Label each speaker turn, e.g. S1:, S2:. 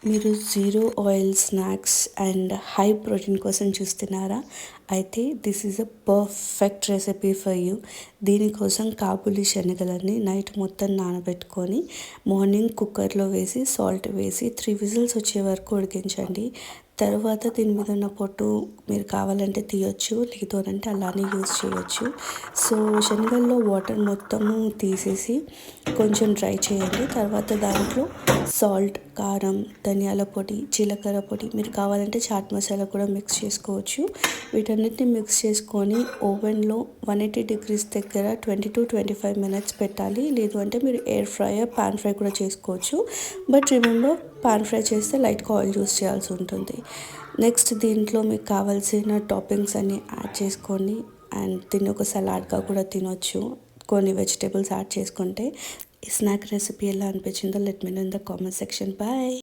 S1: మీరు zero oil snacks and high protein కోసం చూస్తున్నారా? అయితే this is a perfect recipe for you. దీనికోసం కాబూలి శనగలని నైట్ మొత్తం నానబెట్టుకొని మార్నింగ్ కుక్కర్లో వేసి సాల్ట్ వేసి 3 విజిల్స్ వచ్చే వరకు ఉడికించండి. తర్వాత దీని మీద ఉన్న పొట్టు మీరు కావాలంటే తీయొచ్చు, లేదు అంటే అలానే యూస్ చేయొచ్చు. సో శనగల్లో వాటర్ మొత్తము తీసేసి కొంచెం డ్రై చేయండి. తర్వాత దాంట్లో సాల్ట్, కారం, ధనియాల పొడి, జీలకర్ర పొడి, మీరు కావాలంటే చాట్ మసాలా కూడా మిక్స్ చేసుకోవచ్చు. వీటన్నిటిని మిక్స్ చేసుకొని ఓవెన్లో 180 డిగ్రీస్ దగ్గర 20 to 25 మినిట్స్ పెట్టాలి. లేదు అంటే మీరు ఎయిర్ ఫ్రైయర్, పాన్ ఫ్రై కూడా చేసుకోవచ్చు. బట్ రిమెంబర్, పాన్ ఫ్రై చేస్తే లైట్గా ఆయిల్ యూస్ చేయాల్సి ఉంటుంది. నెక్స్ట్ దీంట్లో మీకు కావాల్సిన టాపింగ్స్ అన్నీ యాడ్ చేసుకోండి అండ్ దీన్ని ఒక సలాడ్గా కూడా తినొచ్చు కొన్ని వెజిటేబుల్స్ యాడ్ చేసుకుంటే. ఈ స్నాక్ రెసిపీ ఎలా అనిపించిందో let me know in the comment section. Bye.